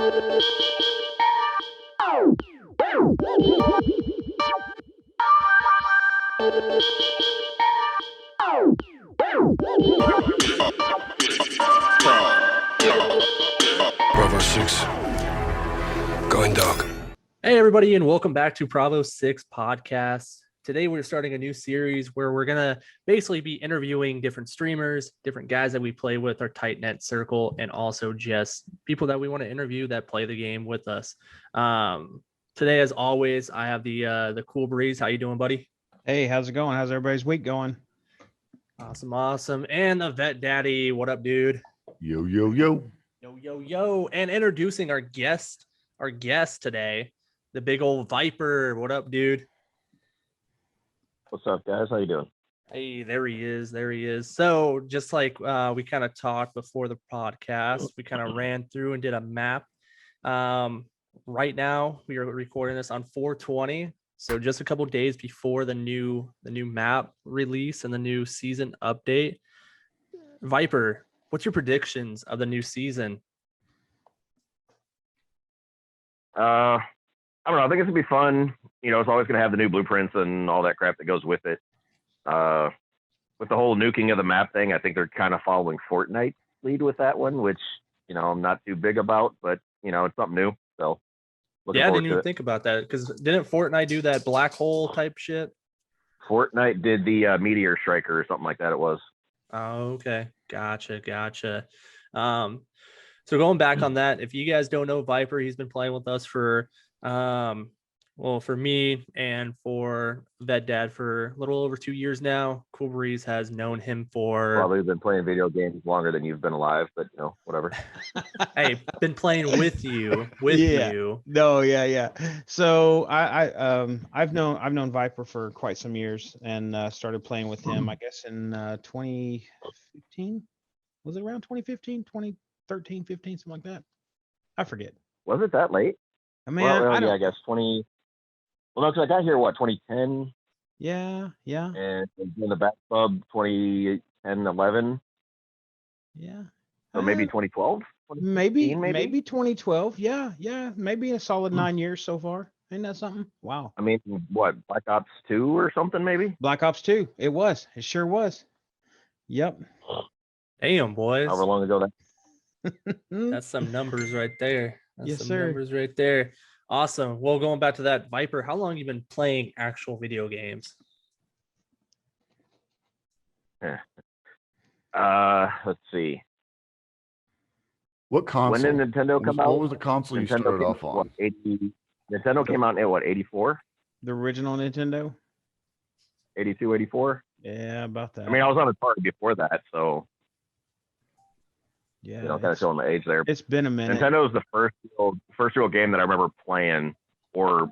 Bravo 6, going dark. Hey, everybody, and welcome back to Bravo 6 Podcast. Today, we're starting a new series where we're going to basically be interviewing different streamers, different guys that we play with our tight net circle, and also just people that we want to interview that play the game with us. Today, as always, I have the Cool Breeze. How you doing, buddy? Hey, how's it going? How's everybody's week going? Awesome. And the Vet Daddy. What up, dude? Yo. Yo. And introducing our guest today, the big old Viper. What up, dude? What's up, guys? How you doing? Hey, there he is. So just like we kind of talked before the podcast, we kind of ran through and did a map. Right now, we are recording this on 4/20. So just a couple days before the new map release and the new season update. Viper, what's your predictions of the new season? I don't know. I think it's gonna be fun. You know, it's always gonna have the new blueprints and all that crap that goes with it. With the whole nuking of the map thing, I think they're kind of following Fortnite lead with that one, which, you know, I'm not too big about, but you know, it's something new. So yeah, I didn't even think about that, because didn't Fortnite do that black hole type shit? Fortnite did the meteor striker or something like that. It was. Oh, okay. Gotcha. So going back on that, if you guys don't know Viper, he's been playing with us for for me and for Vet Dad for a little over 2 years now. Cool Breeze has known him for Probably been playing video games longer than you've been alive, but you know, whatever. Hey, been playing with you. You. No, yeah. So I've known Viper for quite some years and started playing with him, I guess, in 2015. Was it around 2015, 2013, 15, something like that? I forget. Was it that late? I mean, I guess 20. Well, no, because I got here 2010. Yeah. And in the back club 2010, 11. Yeah. So maybe 2012. Maybe 2012. Yeah. Maybe a solid 9 years so far. Ain't that something? Wow. I mean, what, Black Ops 2 or something, maybe? Black Ops 2. It sure was. Yep. Damn, boys. However long ago that. That's some numbers right there. Yes, sir. Numbers right there. Awesome. Well, going back to that, Viper, how long have you been playing actual video games? Let's see. What console? When did Nintendo come out? What was the console you started off on? Nintendo came out in 84? The original Nintendo? 82, 84? Yeah, about that. I mean, I was on Atari before that, so yeah, you know, kind of showing my age there. It's been a minute. Nintendo was the first real game that I remember playing or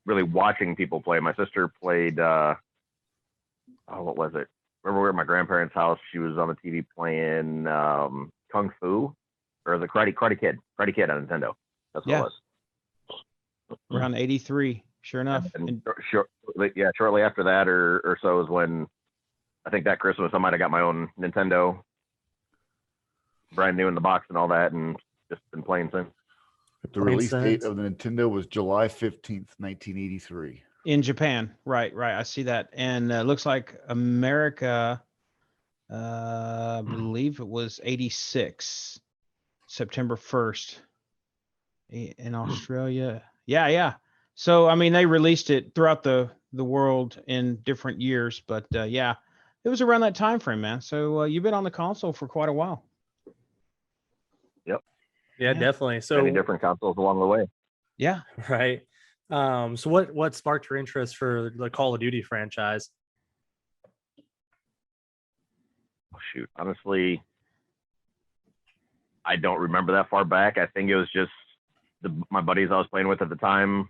really watching people play. My sister played, what was it? Remember we were at my grandparents' house. She was on the TV playing Kung Fu, or the Karate Kid on Nintendo. That's what it was. Around 83, sure enough. And shortly after that or so is when I think that Christmas I might have got my own Nintendo, brand new in the box and all that, and just been playing since. The release date of the Nintendo was July 15th, 1983. In Japan, right. I see that, and looks like America. I believe it was 86, September 1st. In Australia, yeah. So I mean, they released it throughout the world in different years, but yeah, it was around that time frame, man. So you've been on the console for quite a while. Yep. Yeah, definitely. So many different consoles along the way. Yeah. Right. So what sparked your interest for the Call of Duty franchise? Oh, shoot. Honestly, I don't remember that far back. I think it was just my buddies I was playing with at the time.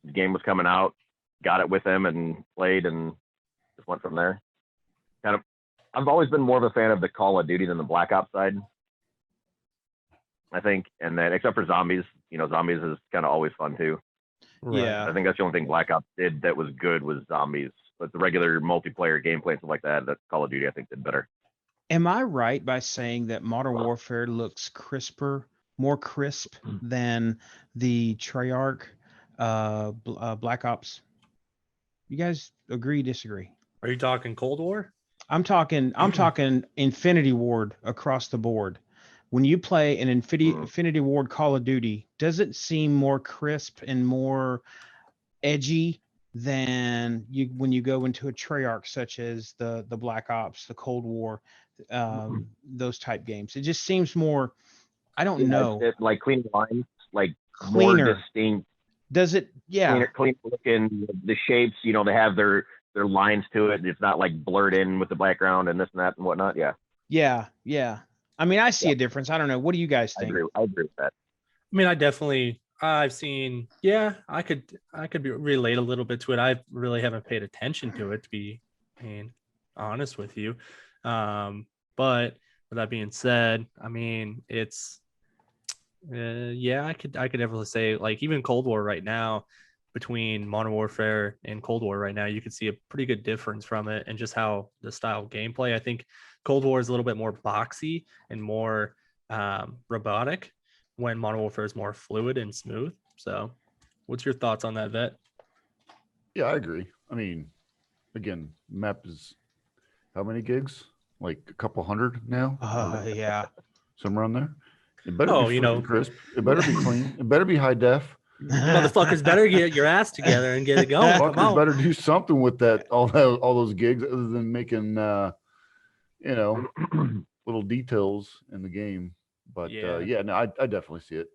The game was coming out, got it with them and played and just went from there. I've always been more of a fan of the Call of Duty than the Black Ops side, I think. And then except for zombies, you know, zombies is kind of always fun too. Right. Yeah. I think that's the only thing Black Ops did that was good was zombies. But the regular multiplayer gameplay and stuff like that Call of Duty I think did better. Am I right by saying that Modern Warfare looks crisper more crisp than the Treyarch Black Ops? You guys agree, disagree? Are you talking Cold War? I'm talking Infinity Ward across the board. When you play an Infinity Ward Call of Duty, does it seem more crisp and more edgy than when you go into a Treyarch such as the Black Ops, the Cold War, those type games? It just seems more, I don't know, like clean lines, like cleaner. more distinct. Does it? Yeah. Clean looking, the shapes, they have their lines to it. It's not like blurred in with the background and this and that and whatnot. Yeah. Yeah. I mean, I see a difference. I don't know. What do you guys think? I agree with that. I mean, I've seen, I could relate a little bit to it. I really haven't paid attention to it, to be honest with you. But with that being said, I mean, it's, I could definitely say, like, even Cold War right now, between Modern Warfare and Cold War right now, you could see a pretty good difference from it and just how the style of gameplay. I think Cold War is a little bit more boxy and more robotic, when Modern Warfare is more fluid and smooth. So what's your thoughts on that, Vet? Yeah, I agree. I mean, again, map is how many gigs? Like a couple hundred now? Yeah. Somewhere on there. It better be crisp. It better be clean. It better be high def. Motherfuckers better get your ass together and get it going. Come Fuckers on. better do something with all those gigs other than making little details in the game. But I definitely see it.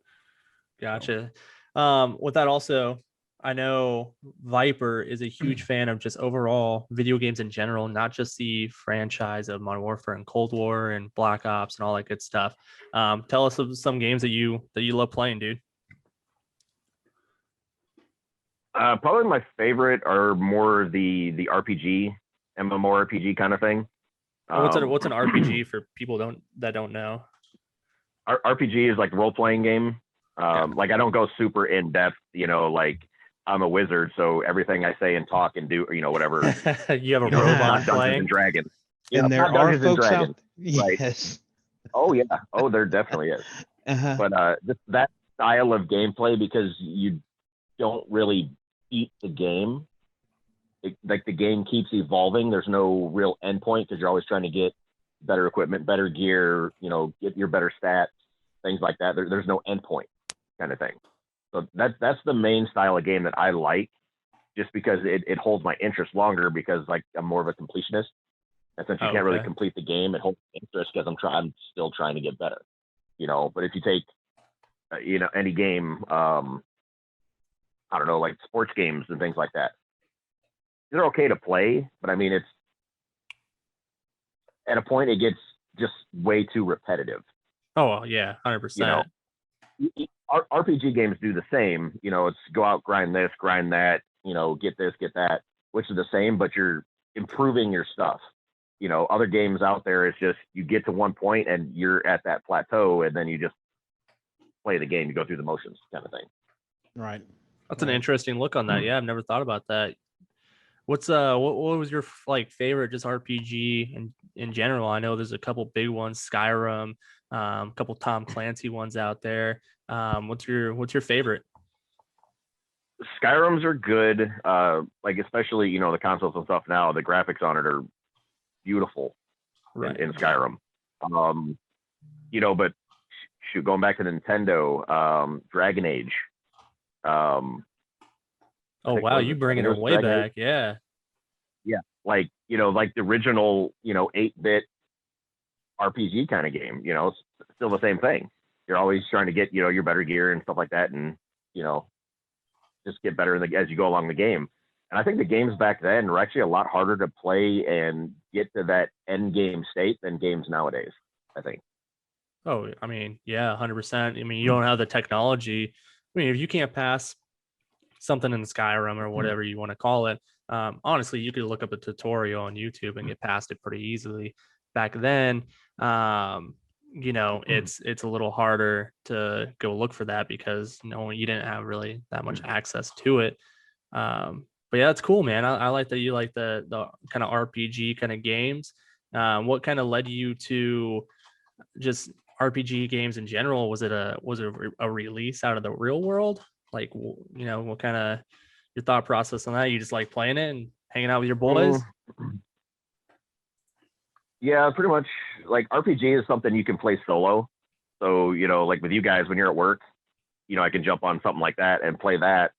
Gotcha. With that also, I know Viper is a huge fan of just overall video games in general, not just the franchise of Modern Warfare and Cold War and Black Ops and all that good stuff. Tell us of some games that you love playing, dude. Probably my favorite are more the RPG, MMORPG kind of thing. What's an RPG for people that don't know? RPG is like role playing game. Like I don't go super in depth, like I'm a wizard, so everything I say and talk and do, whatever. You have a robot Dungeons playing. and Dragons. And there are folks out. Right. Yes. Oh yeah. Oh, there definitely is. But that style of gameplay, because you don't really beat the game. Like the game keeps evolving. There's no real endpoint because you're always trying to get better equipment, better gear, get your better stats, things like that. There's no endpoint kind of thing. So that's the main style of game that I like, just because it holds my interest longer, because like I'm more of a completionist. And since you can't really complete the game, it holds interest because I'm still trying to get better. But if you take any game, I don't know, like sports games and things like that, they're okay to play, but I mean, it's at a point it gets just way too repetitive. Oh yeah, 100%. RPG games do the same. It's go out, grind this, grind that. Get this, get that, which is the same, but you're improving your stuff. Other games out there, it's just you get to one point and you're at that plateau, and then you just play the game. You go through the motions, kind of thing. Right. That's an interesting look on that. Yeah, I've never thought about that. What's what was your favorite just RPG in general? I know there's a couple big ones, Skyrim, a couple Tom Clancy ones out there. What's your favorite? Skyrims are good. Especially the consoles and stuff now. The graphics on it are beautiful, right, in Skyrim. But going back to Nintendo, Dragon Age. Oh wow, you bringing it way back. Yeah, like the original 8-bit RPG kind of game. It's still the same thing. You're always trying to get your better gear and stuff like that, and just get better as you go along the game. And I think the games back then were actually a lot harder to play and get to that end game state than games nowadays, I think. Oh, I mean, yeah, 100%. I mean, you don't have the technology. I mean, if you can't pass something in Skyrim or whatever you want to call it, honestly, you could look up a tutorial on YouTube and get past it pretty easily. Back then, it's a little harder to go look for that because you didn't have really that much access to it. But yeah, that's cool, man. I like that you like the kind of RPG kind of games. What kind of led you to just RPG games in general, was it a release out of the real world? Like, you know, what kind of your thought process on that? You just like playing it and hanging out with your boys? Yeah, pretty much. Like RPG is something you can play solo. So, you know, like with you guys when you're at work, you know, I can jump on something like that and play that,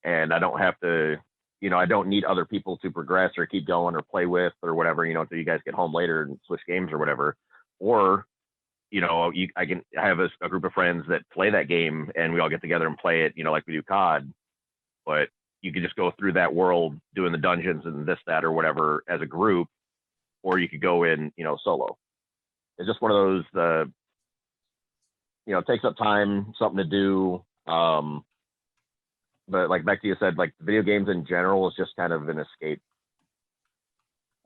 and I don't have to, you know, I don't need other people to progress or keep going or play with or whatever, you know, until you guys get home later and switch games or whatever. Or, you know, I can have a group of friends that play that game and we all get together and play it, you know, like we do COD. But you can just go through that world doing the dungeons and this, that, or whatever as a group, or you could go in, you know, solo. It's just one of those, you know, it takes up time, something to do. But like Becky you said, like video games in general is just kind of an escape.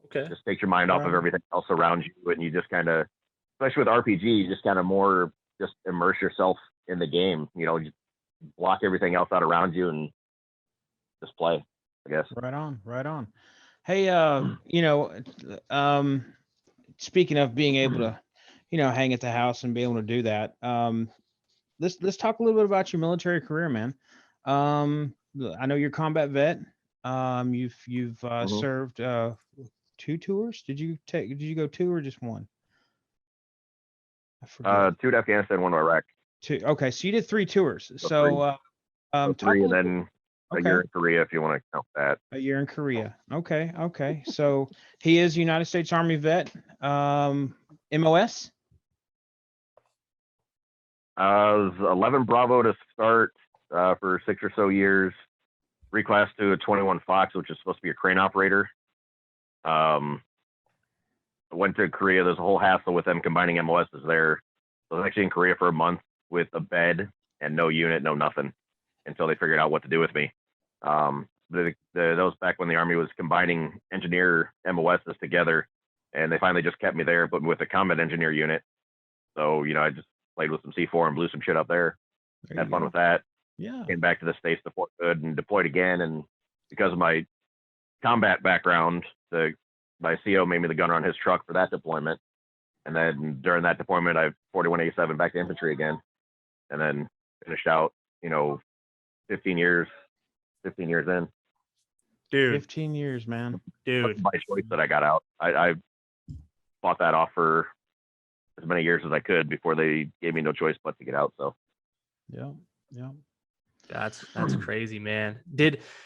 Okay. Just takes your mind off of everything else around you, and you just kind of, especially with RPG, you just kind of more just immerse yourself in the game. You know, just block everything else out around you and just play, I guess. Right on, right on. Hey, you know, speaking of being able to, you know, hang at the house and be able to do that, let's talk a little bit about your military career, man. I know you're a combat vet. You've served 2 tours. Did you go 2 or just 1? I forget. 2 to Afghanistan, 1 to Iraq. 2. Okay, so you did 3 tours. So So, talk 3, a and little then a Okay. year in Korea if you want to count that. A year in Korea. Okay, okay. So he is United States Army vet. MOS. I was 11 Bravo to start for 6 or so years. Reclassed to a 21 Fox, which is supposed to be a crane operator. I went to Korea. There's a whole hassle with them combining MOSs there. So I was actually in Korea for a month with a bed and no unit, no nothing, until they figured out what to do with me. That was back when the Army was combining engineer MOSs together, and they finally just kept me there, but with a combat engineer unit. So, you know, I just played with some C4 and blew some shit up there. Had fun with that. Yeah. Came back to the States to Fort Hood and deployed again. And because of my combat background, my CO made me the gunner on his truck for that deployment. And then during that deployment, I 4187 back to infantry again, and then finished out, you know, 15 years in. Dude, 15 years, man. dude. By choice that I got out. I fought that off for as many years as I could before they gave me no choice but to get out. So Yeah. Yeah. That's crazy, man.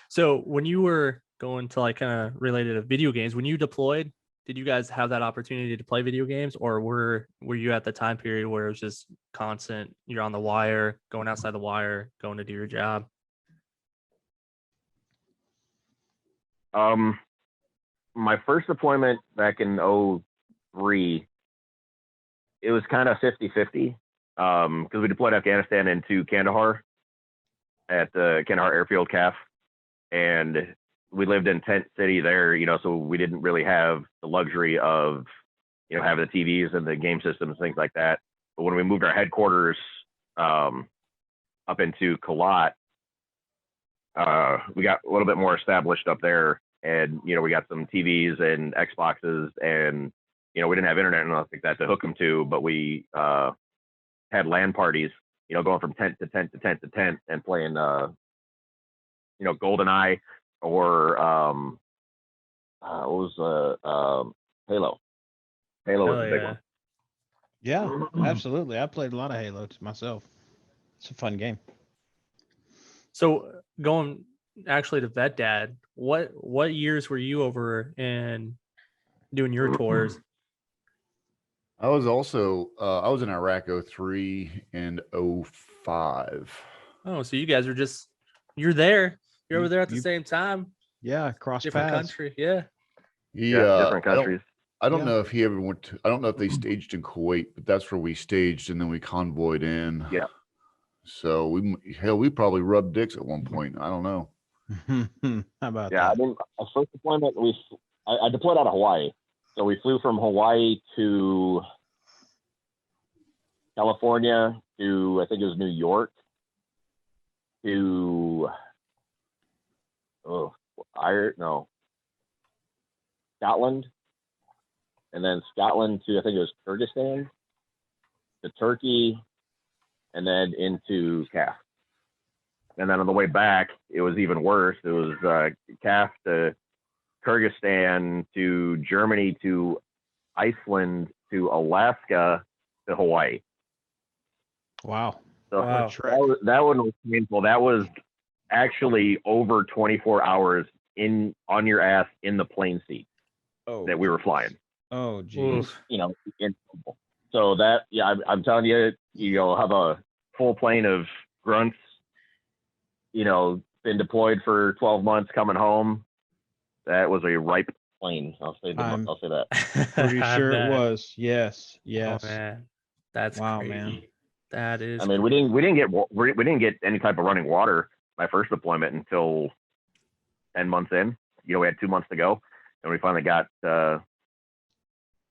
So when you were going to like kind of related to video games, when you deployed, did you guys have that opportunity to play video games, or were you at the time period where it was just constant, you're on the wire, going outside the wire, going to do your job? My first deployment back in 03, it was kind of 50-50 because we deployed Afghanistan into Kandahar at the Kandahar Airfield CAF, and we lived in Tent City there, you know, so we didn't really have the luxury of, you know, having the TVs and the game systems, things like that. But when we moved our headquarters up into Kalat, we got a little bit more established up there, and, you know, we got some TVs and Xboxes, and, you know, we didn't have internet and nothing like that to hook them to, but we had LAN parties, you know, going from tent to tent to tent to tent and playing, you know, GoldenEye or what was Halo. Halo was the big one. Yeah, absolutely. I played a lot of Halo myself. It's a fun game. So going actually to Vet Dad, what years were you over and doing your tours? I was also I was in Iraq 03 and 05. Oh, so you guys are you're there. You're over there at the same time. Yeah, cross Different paths. country. Yeah. Yeah, different countries. I don't Yeah. know if he ever went to, I don't know if they staged in Kuwait, but that's where we staged, and then we convoyed in. Yeah. So we probably rubbed dicks at one point. I don't know. How about Yeah, I that? mean, our first deployment, I deployed out of Hawaii. So we flew from Hawaii to California to, I think it was New York, to Scotland, and then Scotland to, I think it was Kyrgyzstan, to Turkey, and then into CAF. And then on the way back, it was even worse. It was CAF to Kyrgyzstan to Germany to Iceland to Alaska to Hawaii. Wow. So Wow. that one was painful. That was actually over 24 hours on your ass in the plane seat that we were flying. Oh, geez. Oof. You know, so that, yeah, I'm telling you, you'll have a full plane of grunts, you know, been deployed for 12 months coming home. That was a ripe plane. I'll say that. Pretty I sure it bet. was. Yes. Yes. Oh, man. That's Wow, crazy. man. That is. I mean, we didn't get any type of running water my first deployment until 10 months in. You know, we had 2 months to go, and we finally got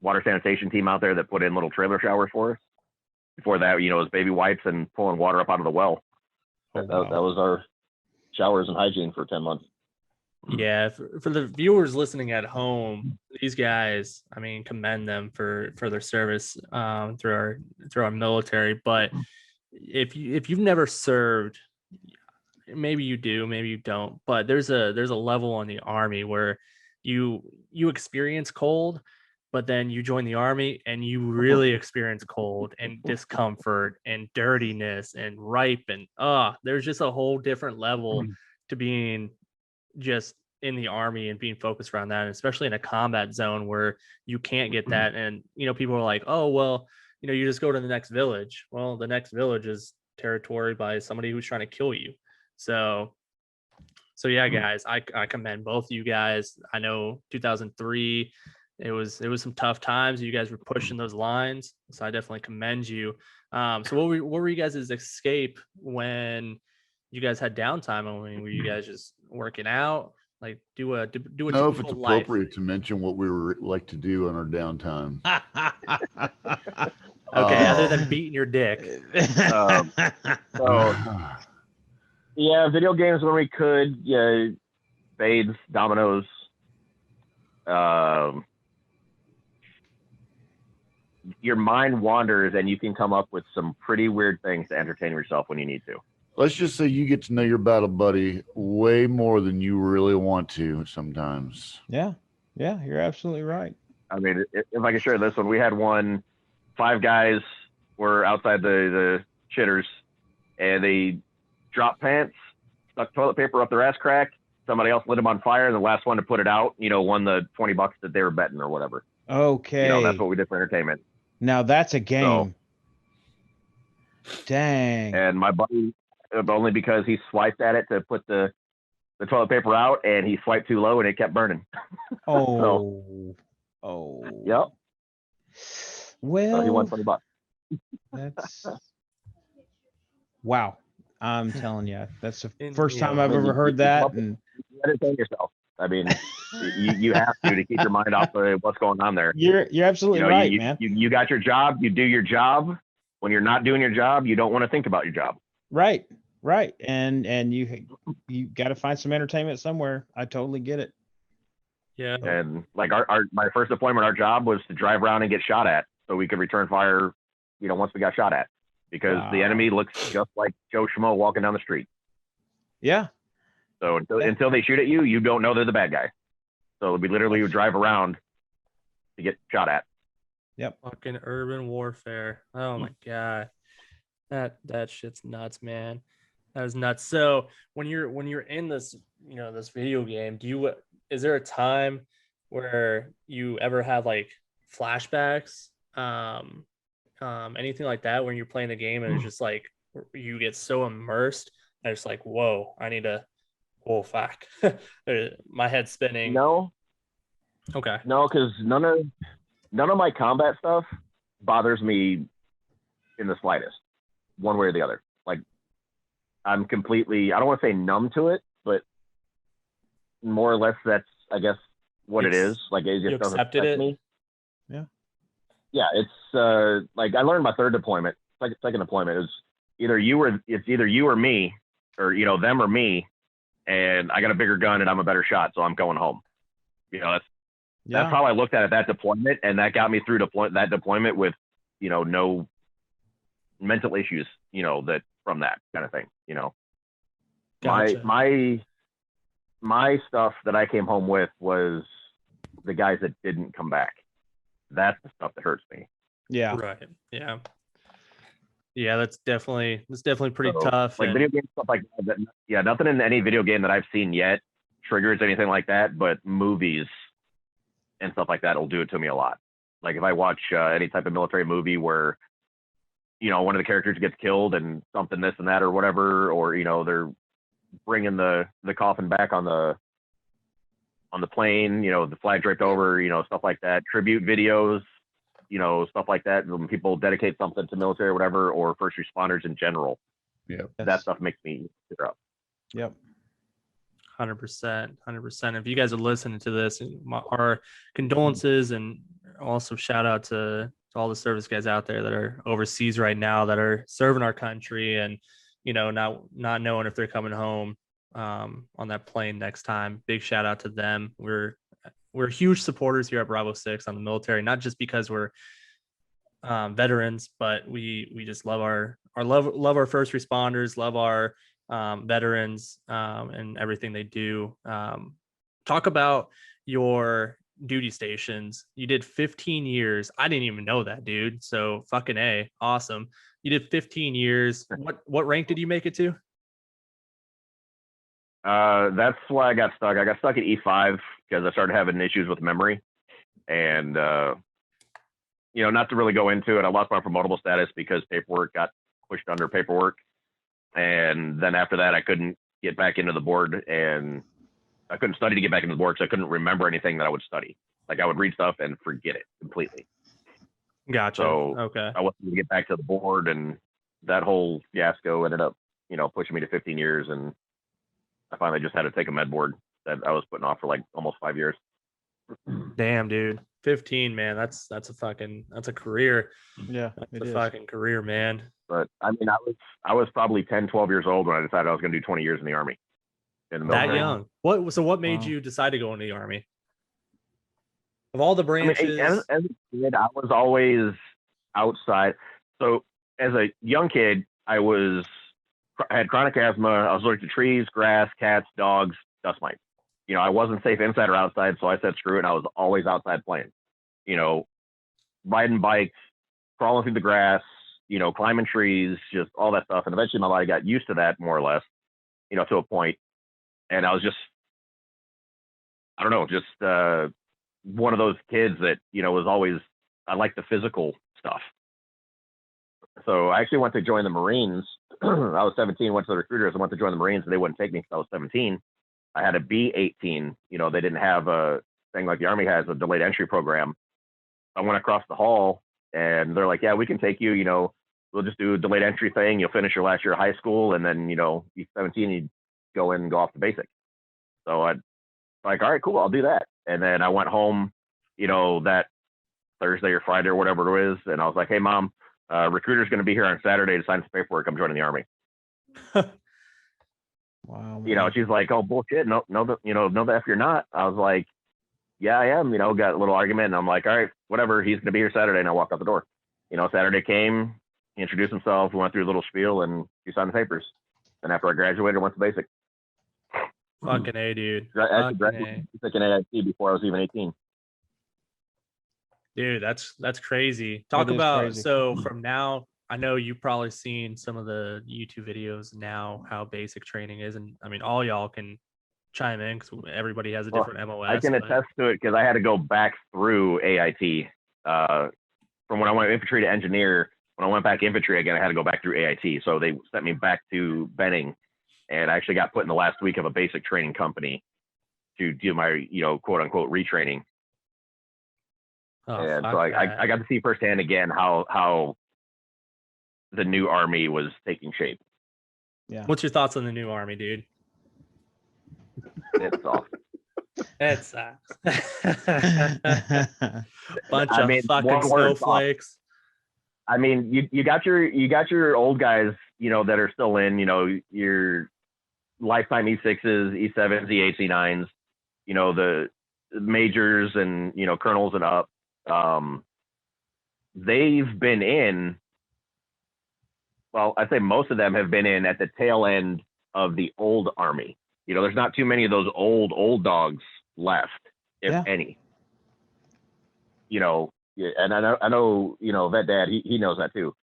water sanitation team out there that put in little trailer showers for us. Before that, you know, it was baby wipes and pulling water up out of the well. Oh, That wow. was our showers and hygiene for 10 months. Yeah, for the viewers listening at home, these guys, I mean, commend them for their service through our military. But if you've never served, maybe you do, maybe you don't. But there's a level in the Army where you experience cold, but then you join the Army and you really experience cold and discomfort and dirtiness and ripe and there's just a whole different level to being just in the Army and being focused around that, and especially in a combat zone where you can't get that. And, you know, people are like, oh, well, you know, you just go to the next village. Well, the next village is territory by somebody who's trying to kill you. So yeah, guys, I commend both of you guys. I know 2003, it was some tough times. You guys were pushing those lines. So I definitely commend you. So what were you guys' escape when you guys had downtime? I mean, were you guys just working out? Like do a know if it's typical life? appropriate to mention what we were like to do on our downtime. Okay, other than beating your dick. So yeah, video games when we could. Yeah, spades, dominoes. Your mind wanders, and you can come up with some pretty weird things to entertain yourself when you need to. Let's just say you get to know your battle buddy way more than you really want to sometimes. Yeah, you're absolutely right. I mean, if I can share this one, we had 5 guys were outside the shitters, and they dropped pants, stuck toilet paper up their ass crack. Somebody else lit them on fire, and the last one to put it out, you know, won the $20 that they were betting or whatever. Okay. You know, that's what we did for entertainment. Now that's a game. Dang. And my buddy, only because he swiped at it to put the toilet paper out, and he swiped too low, and it kept burning. Oh. Yep. Well, So he won $20. that's wow. I'm telling you, that's the And, first you time know, I've ever heard that. And Entertain yourself. I mean, you have to keep your mind off of what's going on there. you're absolutely right, man. You got your job. You do your job. When you're not doing your job, you don't want to think about your job. Right. And you got to find some entertainment somewhere. I totally get it. Yeah. And like my first deployment, our job was to drive around and get shot at so we could return fire, you know, once we got shot at, because the enemy looks just like Joe Schmo walking down the street. Yeah. So until they shoot at you, you don't know they're the bad guy. So we literally would drive around to get shot at. Yep. Fucking urban warfare. Oh my god. That shit's nuts, man. That is nuts. So when you're in this, you know, this video game, is there a time where you ever have like flashbacks, anything like that, when you're playing the game and it's just like you get so immersed and it's like, whoa, fuck. My head's spinning. No. Okay. No, because none of my combat stuff bothers me in the slightest, one way or the other. Like, I'm completely, I don't want to say numb to it, but more or less that's, I guess, what it is. Like, it just You doesn't accepted affect it? me. Yeah. Yeah, it's like I learned my third deployment, second deployment is either you or me, or, you know, them or me, and I got a bigger gun and I'm a better shot, so I'm going home. You know, that's how I looked at it, that deployment, and that got me through that deployment with, you know, no mental issues, that from that kind of thing, Gotcha. My stuff that I came home with was the guys that didn't come back. That's the stuff that hurts me. Yeah. Right. Yeah. Yeah, that's definitely pretty So, tough. like And video game stuff like that. Yeah, nothing in any video game that I've seen yet triggers anything like that, but movies and stuff like that will do it to me a lot. Like if I watch any type of military movie where one of the characters gets killed and something this and that or whatever, or they're bringing the coffin back on the plane, the flag draped over, stuff like that, tribute videos, stuff like that, when people dedicate something to military or whatever, or first responders in general, Yeah. that stuff makes me tear up. Yep. 100%. If you guys are listening to this, our condolences, and also shout out to all the service guys out there that are overseas right now that are serving our country, and not knowing if they're coming home on that plane next time. Big shout out to them. We're huge supporters here at Bravo 6 on the military, not just because we're veterans, but we just love our first responders, love our veterans, and everything they do. Talk about your duty stations. You did 15 years. I didn't even know that, dude. So fucking A, awesome. You did 15 years. What rank did you make it to? That's why I got stuck. I got stuck at E5 because I started having issues with memory, and not to really go into it, I lost my promotable status because paperwork got pushed under paperwork, and then after that I couldn't get back into the board, and I couldn't study to get back into the board, so I couldn't remember anything that I would study. Like I would read stuff and forget it completely. Gotcha. So Okay. I wasn't going to get back to the board, and that whole fiasco ended up, pushing me to 15 years, and I finally just had to take a med board that I was putting off for like almost 5 years. Damn, dude. 15, man. That's a career. Yeah. That's a fucking career, man. But I mean, I was probably 10, 12 years old when I decided I was going to do 20 years in the Army. In the That military. young. What made Wow. you decide to go into the Army? Of all the I mean, branches, as a kid, I was always outside. So as a young kid, I had chronic asthma. I was allergic to trees, grass, cats, dogs, dust mites. I wasn't safe inside or outside, so I said screw it, and I was always outside playing. Riding bikes, crawling through the grass, climbing trees, just all that stuff. And eventually my body got used to that more or less, to a point. And I was just, I don't know, just one of those kids that, was always, I like the physical stuff. So I actually went to join the Marines. I was 17, went to the recruiters and went to join the Marines, and they wouldn't take me because I was 17. I had to be 18. They didn't have a thing like the Army has, a delayed entry program. I went across the hall, and they're like, yeah, we can take you, we'll just do a delayed entry thing. You'll finish your last year of high school, and then, you're 17, you go in and go off to basic. So I'd like, all right, cool, I'll do that. And then I went home, that Thursday or Friday or whatever it is, and I was like, hey, Mom, recruiter's going to be here on Saturday to sign some paperwork. I'm joining the Army. Wow. She's like, oh, bullshit. No, no, no, if you're not. I was like, yeah, I am. Got a little argument, and I'm like, all right, whatever. He's going to be here Saturday, and I walked out the door. Saturday came, he introduced himself, we went through a little spiel, and he signed the papers. And after I graduated, I went to basic. fucking A, dude. I actually Fucking graduated an AIT before I was even 18. Dude, that's crazy. Talk is about crazy. So from now, I know you've probably seen some of the YouTube videos now, how basic training is, and I mean, all y'all can chime in because everybody has a different MOS. I can attest to it because I had to go back through AIT. From when I went infantry to engineer, when I went back infantry again, I had to go back through AIT. So they sent me back to Benning, and I actually got put in the last week of a basic training company to do my, quote unquote retraining. Oh, And fuck so I that. got to see firsthand again how the new Army was taking shape. What's your thoughts on the new Army, dude? It's awesome. It sucks. Bunch I of mean, fucking one word, snowflakes. I mean, you got your old guys, that are still in, your lifetime E6s, E7s, E8s, E9s, the majors and, colonels and up. They've been in well, I'd say most of them have been in at the tail end of the old army. You know, there's not too many of those old dogs left, if Yeah. any. You know, and I know, you know, Vet Dad, he knows that too.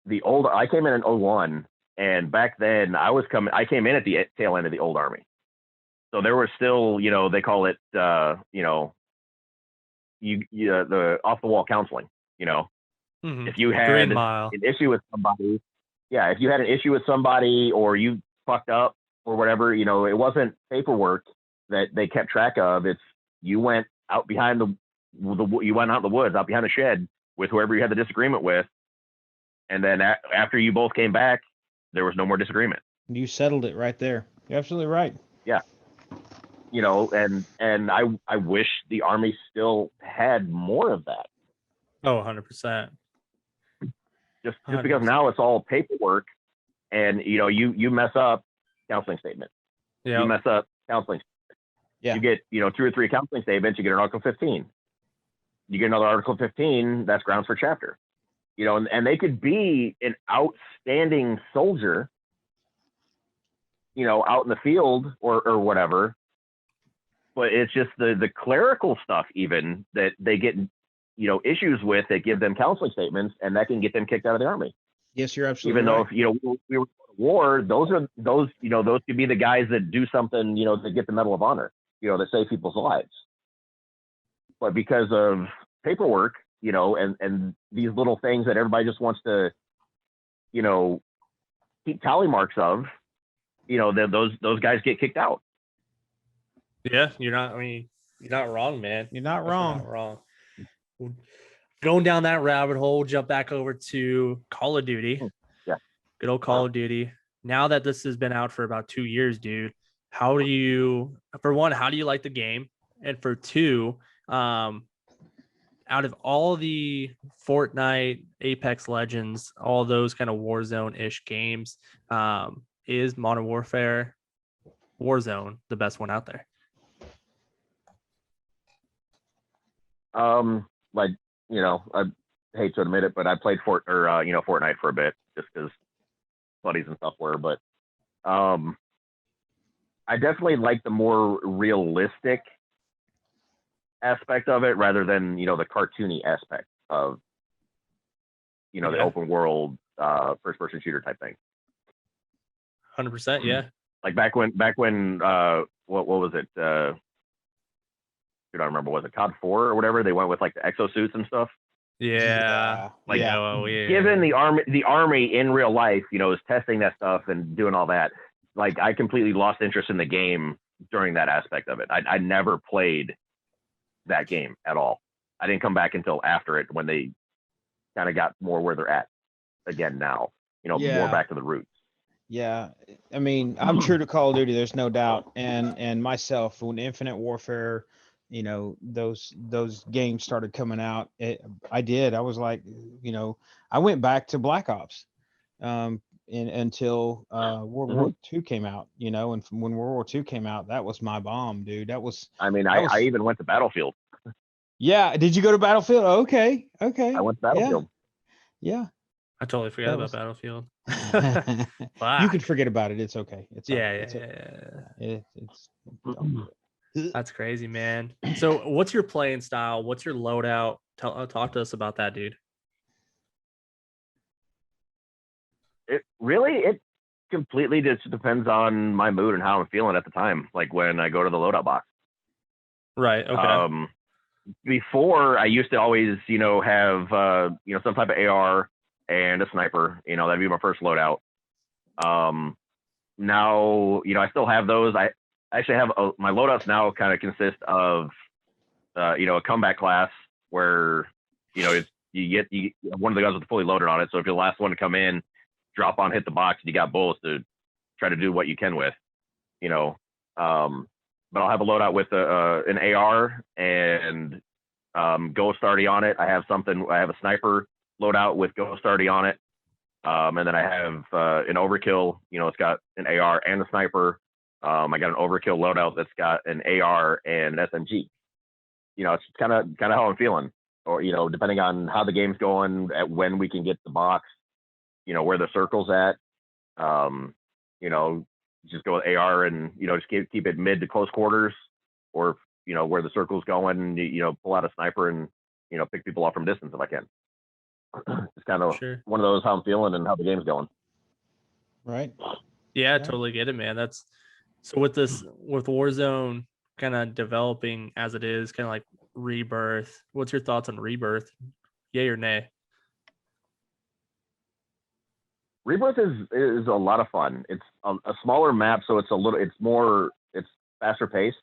I came in 01, and back then I came in at the tail end of the old army. So there were still, you know, they call it, you know, the off the wall counseling. You know, Mhm. if you had Green an Mile. issue with somebody, yeah, if you had an issue with somebody or you fucked up or whatever, you know, it wasn't paperwork that they kept track of. It's you went out behind you went out in the woods, out behind the shed with whoever you had the disagreement with, and then after you both came back, there was no more disagreement. You settled it right there. You're absolutely right. You know, and I wish the army still had more of that. Oh, 100%. Just because now it's all paperwork, and you know, you mess up, counseling statement. Yeah. You mess up, counseling. Yeah. You get, you know, 2 or 3 counseling statements, you get an Article 15. You get another Article 15, that's grounds for chapter. You know, and they could be an outstanding soldier, you know, out in the field or whatever, but it's just the clerical stuff even that they get, you know, issues with that give them counseling statements, and that can get them kicked out of the army. Yes, you're absolutely Even though right. if, you know, we were going to war, those you know, those could be the guys that do something, you know, that get the Medal of Honor, you know, that save people's lives. But because of paperwork, you know, and these little things that everybody just wants to, you know, keep tally marks of, you know, those guys get kicked out. Yeah, you're not wrong, man. You're not Definitely wrong. not wrong. Going down that rabbit hole, jump back over to Call of Duty. Yeah. Good old Call of Duty. Now that this has been out for about 2 years, dude, how do you like the game? And for two, out of all the Fortnite, Apex Legends, all those kind of Warzone-ish games, is Modern Warfare Warzone the best one out there? Like, you know, I hate to admit it, but I played Fortnite for a bit just because buddies and stuff were, but I definitely like the more realistic aspect of it rather than, you know, the cartoony aspect of, you know, the Yeah. open world first person shooter type thing. 100%, yeah. Like back when what was it? I don't remember, was it COD 4 or whatever? They went with like the exosuits and stuff. Yeah. Like, yeah. Oh, yeah. Given the army in real life, you know, is testing that stuff and doing all that, like I completely lost interest in the game during that aspect of it. I never played that game at all. I didn't come back until after it when they kind of got more where they're at again now, you know, Yeah. more back to the roots. Yeah, I mean, I'm true to Call of Duty. There's no doubt. And myself, when Infinite Warfare, you know, those games started coming out, I was like, you know, I went back to Black Ops, until World War II came out. You know, and when World War II came out, that was my bomb, dude. That was. I mean, that was, I even went to Battlefield. Yeah, did you go to Battlefield? Okay. I went to Battlefield. Yeah. I totally forgot That about was- Battlefield. You can forget about it. It's okay. It's all Yeah, right. yeah, It's okay. yeah. It's don't do it. That's crazy, man. So what's your playing style? What's your loadout? Talk to us about that, dude. It completely just depends on my mood and how I'm feeling at the time. Like when I go to the loadout box. Right. Okay. Before I used to always, you know, have you know, some type of AR and a sniper. You know, that'd be my first loadout. Now, you know, I still have those. I actually have my loadouts now kind of consist of you know, a combat class where, you know, you get one of the guys with fully loaded on it. So if you're the last one to come in, drop on, hit the box, and you got bullets to try to do what you can with, you know. But I'll have a loadout with an AR and Ghost already on it. I have a sniper loadout with Ghost already on it. And then I have an overkill, you know, it's got an AR and a sniper. I got an overkill loadout that's got an AR and an SMG. You know, it's kind of how I'm feeling, or, you know, depending on how the game's going, at when we can get the box. where the circle's at. Just go with AR and just keep it mid to close quarters, or where the circle's going, pull out a sniper and pick people off from distance if I can. It's kind of Sure. one of those how I'm feeling and how the game's going. Right. Yeah, I Yeah. totally get it, man. That's so with Warzone kind of developing as it is, kind of like Rebirth. What's your thoughts on Rebirth? Yay or nay? Rebirth is a lot of fun. It's a smaller map, so it's faster paced.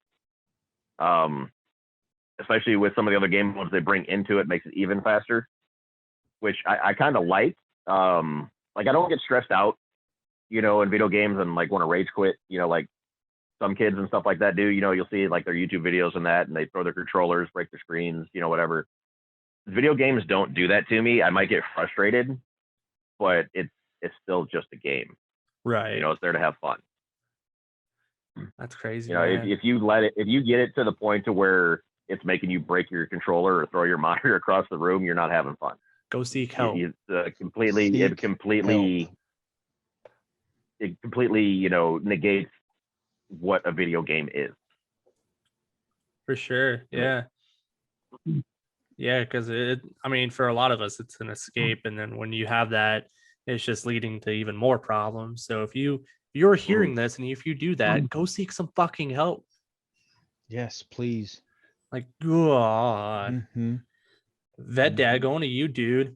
Especially with some of the other game modes they bring into it, makes it even faster, which I kind of like. Like I don't get stressed out, in video games and like want to rage quit, like some kids and stuff like that do. You'll see like their YouTube videos and that, and they throw their controllers, break their screens, whatever. Video games don't do that to me. I might get frustrated, but it's still just a game. Right. It's there to have fun. That's crazy. If you get it to the point to where it's making you break your controller or throw your monitor across the room, you're not having fun. Go seek help. It completely negates what a video game is. For sure. Yeah. Yeah, because for a lot of us, it's an escape. And then when you have that, it's just leading to even more problems. So if you're hearing this and if you do that, go seek some fucking help. Yes, please. Like, God. Mm-hmm. Vet Dad, going to you, dude. You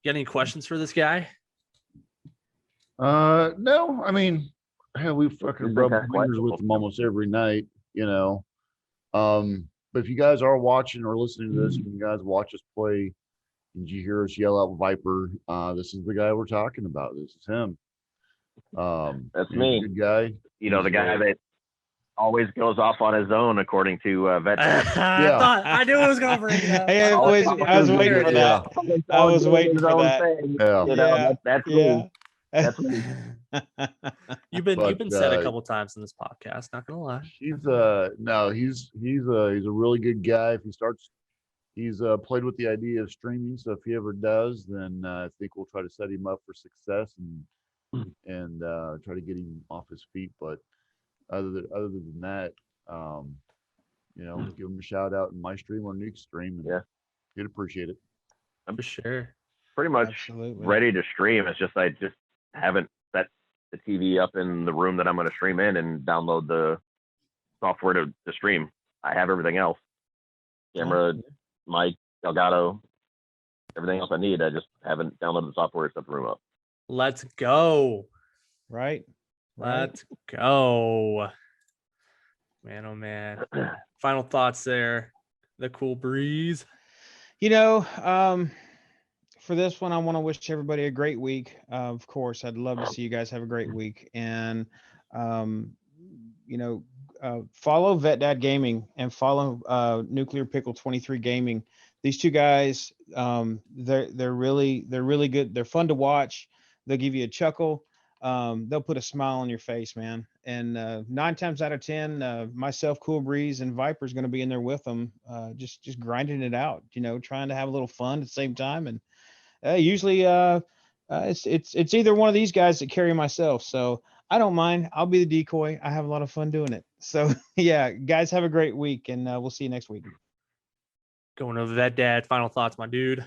got any questions for this guy? No, I mean, hell, we fucking He's rub okay. fingers with them almost every night, But if you guys are watching or listening to this, and you guys watch us play, and you hear us yell out Viper, this is the guy we're talking about. This is him. That's he's me. a good guy. The guy that always goes off on his own, according to Vet. I knew it was going to bring it up. Hey, Always- I was waiting for that. I was waiting for that. Yeah. That's me. That's me. You've been But, said a couple times in this podcast. Not gonna lie. He's a really good guy. If he starts, he's played with the idea of streaming. So if he ever does, then I think we'll try to set him up for success and try to get him off his feet. But other than that, give him a shout out in my stream or Nuke's stream. And he'd appreciate it. For sure. Pretty much Absolutely. ready to stream. It's just I just haven't set the TV up in the room that I'm going to stream in and download the software to stream. I have everything else: camera, mic, Elgato, everything else I need. I just haven't downloaded the software to set the room up. Let's go. Right. Let's go. Man, oh man. Final thoughts there. The cool breeze. For this one, I want to wish everybody a great week. Of course, I'd love to see you guys have a great week. And, follow Vetdadgaming and follow Nuclear Pickle 23 Gaming. These two guys, they're really good. They're fun to watch. They'll give you a chuckle. They'll put a smile on your face, man. And 9 times out of 10, myself, Cool Breeze, and Viper is going to be in there with them, just grinding it out. Trying to have a little fun at the same time. And usually, it's either one of these guys that carry myself. So I don't mind. I'll be the decoy. I have a lot of fun doing it. So yeah, guys, have a great week, and we'll see you next week. Going to Vet Dad. Final thoughts, my dude.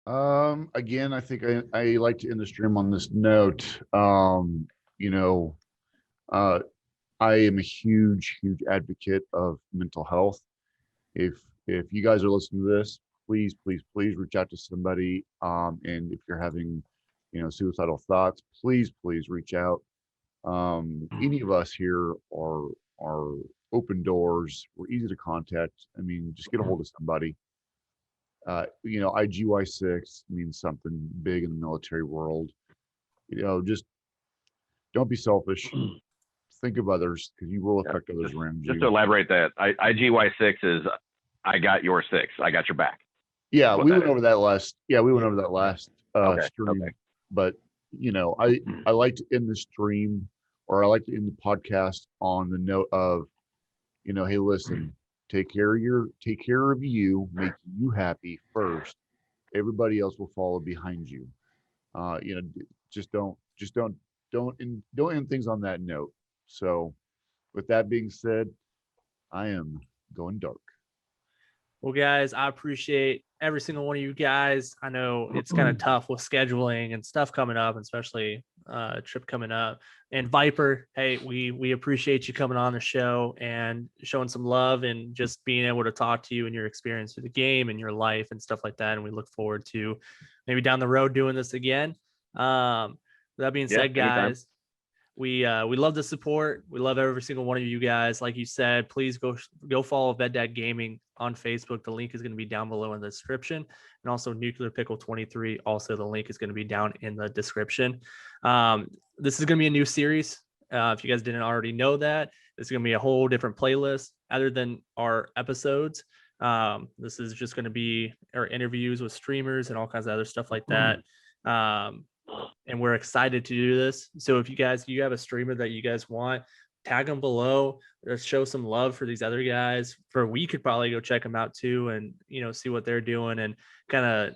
Again, I think I like to end the stream on this note. I am a huge advocate of mental health. If you guys are listening to this, please reach out to somebody. And if you're having, suicidal thoughts, please reach out. Any of us here are open doors. We're easy to contact. I mean, just get a hold of somebody. IGY6 means something big in the military world. Just don't be selfish. Think of others, because you will affect others around you. Just to elaborate that, IGY6 is I got your 6. I got your back. Yeah, we went over that last. Yeah, we went over that last stream. Okay. But I like to end the stream, or I like to end the podcast on the note of, hey, listen, take care of you, make you happy first. Everybody else will follow behind you. Just don't end things on that note. So with that being said, I am going dark. Well, guys, I appreciate every single one of you guys. I know it's kind of tough with scheduling and stuff coming up, especially a trip coming up. And Viper, hey, we appreciate you coming on the show and showing some love and just being able to talk to you and your experience with the game and your life and stuff like that. And we look forward to maybe down the road doing this again. That being said, anytime. guys, we love the support. We love every single one of you guys. Like you said, please go follow Vetdadgaming on Facebook. The link is going to be down below in the description, and also Nuclear Pickle 23. Also, the link is going to be down in the description. This is going to be a new series. If you guys didn't already know that, it's going to be a whole different playlist other than our episodes. This is just going to be our interviews with streamers and all kinds of other stuff like that. And we're excited to do this. So if you have a streamer that you guys want, tag them below or show some love for these other guys. We could probably go check them out too, and see what they're doing, and kind of,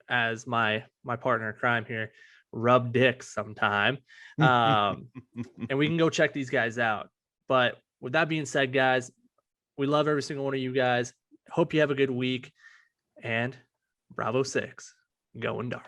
as my partner in crime here, rub dicks sometime. And we can go check these guys out. But with that being said, guys, we love every single one of you guys. Hope you have a good week, and Bravo 6 going dark.